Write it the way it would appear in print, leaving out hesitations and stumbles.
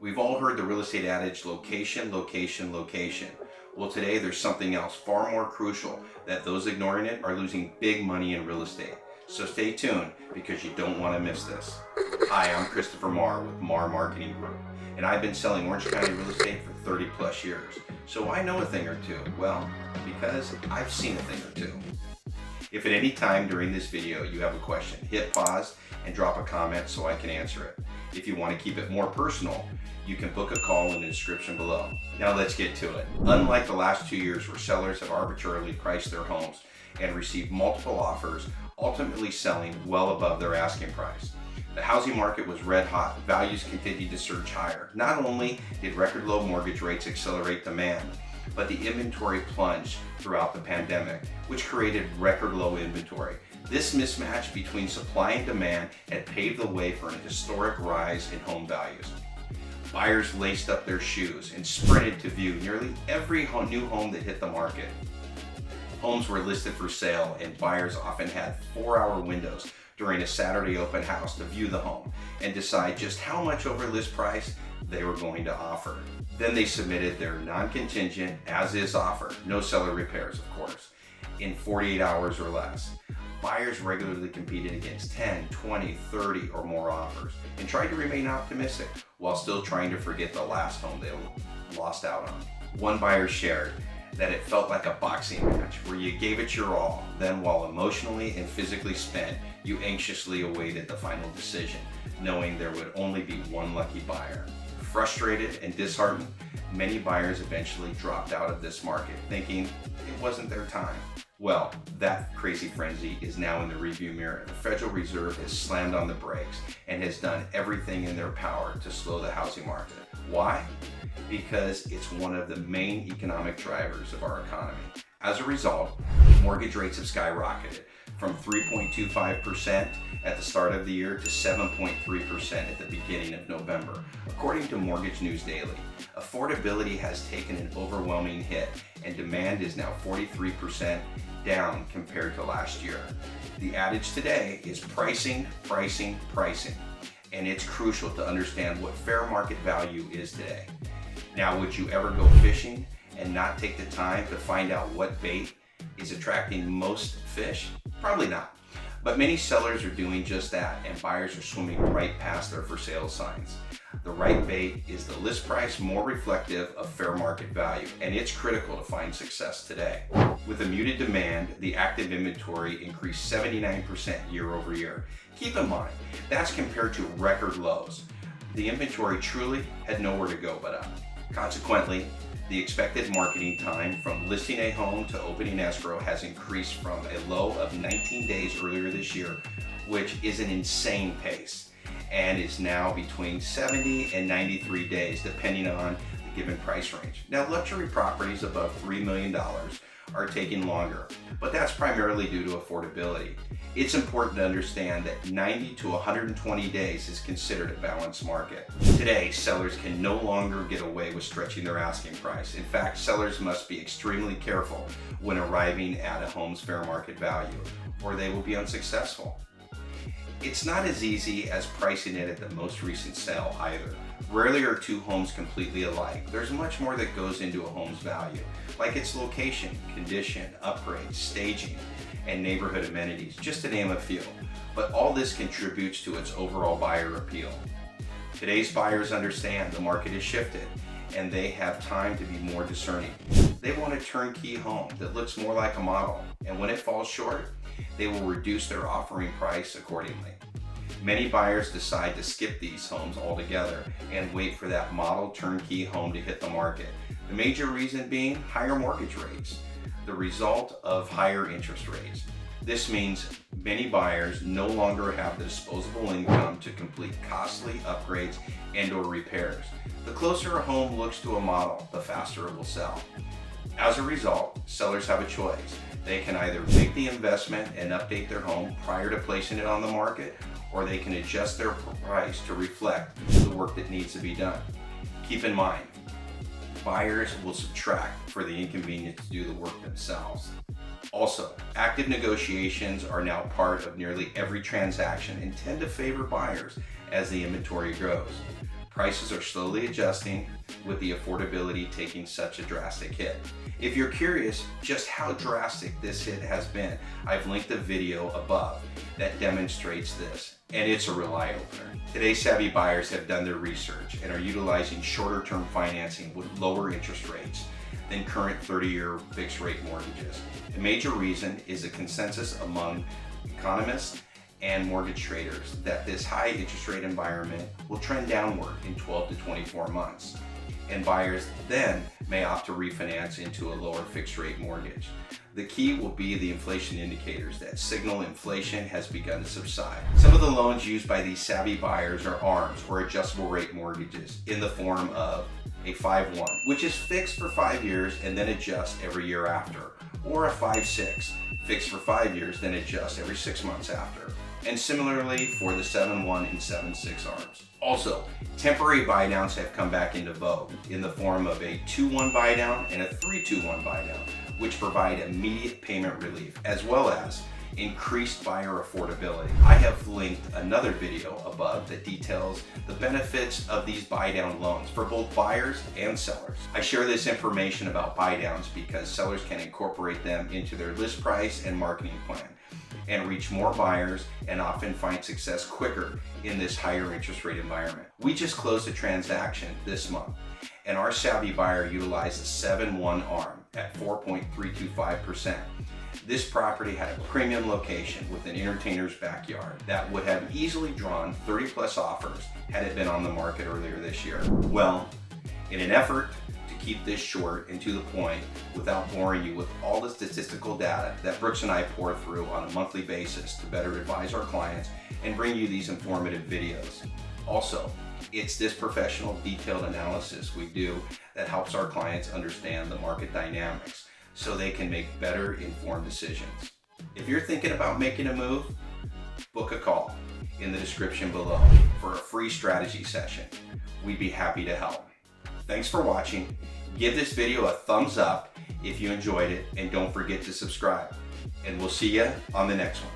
We've all heard the real estate adage, location, location, location. Well, today there's something else far more crucial that those ignoring it are losing big money in real estate. So stay tuned because you don't want to miss this. Hi, I'm Christopher Marr with Marr Marketing Group, and I've been selling Orange County real estate for 30 plus years. So I know a thing or two. Well, because I've seen a thing or two. If at any time during this video you have a question, hit pause and drop a comment so I can answer it. If you want to keep it more personal, you can book a call in the description below. Now let's get to it. Unlike the last 2 years where sellers have arbitrarily priced their homes and received multiple offers, ultimately selling well above their asking price, the housing market was red hot. Values continued to surge higher. Not only did record low mortgage rates accelerate demand, but the inventory plunged throughout the pandemic, which created record low inventory. This mismatch between supply and demand had paved the way for an historic rise in home values. Buyers laced up their shoes and sprinted to view nearly every new home that hit the market. Homes were listed for sale, and buyers often had 4-hour windows during a Saturday open house to view the home and decide just how much over list price they were going to offer. Then they submitted their non-contingent as-is offer, no seller repairs of course, in 48 hours or less. Buyers regularly competed against 10, 20, 30 or more offers and tried to remain optimistic while still trying to forget the last home they lost out on. One buyer shared that it felt like a boxing match where you gave it your all, then while emotionally and physically spent, you anxiously awaited the final decision, knowing there would only be one lucky buyer. Frustrated and disheartened, many buyers eventually dropped out of this market, thinking it wasn't their time. Well, that crazy frenzy is now in the rearview mirror. The Federal Reserve has slammed on the brakes and has done everything in their power to slow the housing market. Why? Because it's one of the main economic drivers of our economy. As a result, mortgage rates have skyrocketed from 3.25% at the start of the year to 7.3% at the beginning of November. According to Mortgage News Daily, affordability has taken an overwhelming hit and demand is now 43% down compared to last year. The adage today is pricing, pricing, pricing, and it's crucial to understand what fair market value is today. Now, would you ever go fishing and not take the time to find out what bait is attracting most fish? Probably not. But many sellers are doing just that, and buyers are swimming right past their for sale signs. The right bait is the list price more reflective of fair market value, and it's critical to find success today. With a muted demand, the active inventory increased 79% year over year. Keep in mind, that's compared to record lows. The inventory truly had nowhere to go but up. Consequently, the expected marketing time from listing a home to opening escrow has increased from a low of 19 days earlier this year, which is an insane pace, and is now between 70 and 93 days depending on the given price range. Now, luxury properties above $3 million are taking longer, but that's primarily due to affordability. It's important to understand that 90 to 120 days is considered a balanced market. Today, sellers can no longer get away with stretching their asking price. In fact, sellers must be extremely careful when arriving at a home's fair market value, or they will be unsuccessful. It's not as easy as pricing it at the most recent sale either. Rarely are two homes completely alike. There's much more that goes into a home's value, like its location, condition, upgrades, staging, and neighborhood amenities, just to name a few. But all this contributes to its overall buyer appeal. Today's buyers understand the market has shifted, and they have time to be more discerning. They want a turnkey home that looks more like a model, and when it falls short, they will reduce their offering price accordingly. Many buyers decide to skip these homes altogether and wait for that model turnkey home to hit the market. The major reason being higher mortgage rates, the result of higher interest rates. This means many buyers no longer have the disposable income to complete costly upgrades and/or repairs. The closer a home looks to a model, the faster it will sell. As a result, sellers have a choice. They can either make the investment and update their home prior to placing it on the market, or they can adjust their price to reflect the work that needs to be done. Keep in mind, buyers will subtract for the inconvenience to do the work themselves. Also, active negotiations are now part of nearly every transaction and tend to favor buyers as the inventory grows. Prices are slowly adjusting with the affordability taking such a drastic hit. If you're curious just how drastic this hit has been, I've linked a video above that demonstrates this, and it's a real eye-opener. Today's savvy buyers have done their research and are utilizing shorter-term financing with lower interest rates than current 30-year fixed-rate mortgages. A major reason is a consensus among economists and mortgage traders that this high interest rate environment will trend downward in 12 to 24 months, and buyers then may opt to refinance into a lower fixed rate mortgage. The key will be the inflation indicators that signal inflation has begun to subside. Some of the loans used by these savvy buyers are ARMs, or adjustable rate mortgages, in the form of a 5-1, which is fixed for 5 years and then adjusts every year after, or a 5-6, fixed for 5 years then adjusts every 6 months after, and similarly for the 7-1 and 7-6 ARMs. Also, temporary buy-downs have come back into vogue in the form of a 2-1 buy-down and a 3-2-1 buy-down, which provide immediate payment relief as well as increased buyer affordability. I have linked another video above that details the benefits of these buy-down loans for both buyers and sellers. I share this information about buy-downs because sellers can incorporate them into their list price and marketing plan and reach more buyers and often find success quicker in this higher interest rate environment. We just closed a transaction this month, and our savvy buyer utilized a 7-1 ARM at 4.325%. This property had a premium location with an entertainer's backyard that would have easily drawn 30 plus offers had it been on the market earlier this year. Well, in an effort to keep this short and to the point without boring you with all the statistical data that Brooks and I pour through on a monthly basis to better advise our clients and bring you these informative videos. Also, it's this professional detailed analysis we do that helps our clients understand the market dynamics so they can make better informed decisions. If you're thinking about making a move, book a call in the description below for a free strategy session. We'd be happy to help. Thanks for watching. Give this video a thumbs up if you enjoyed it, and don't forget to subscribe. And we'll see you on the next one.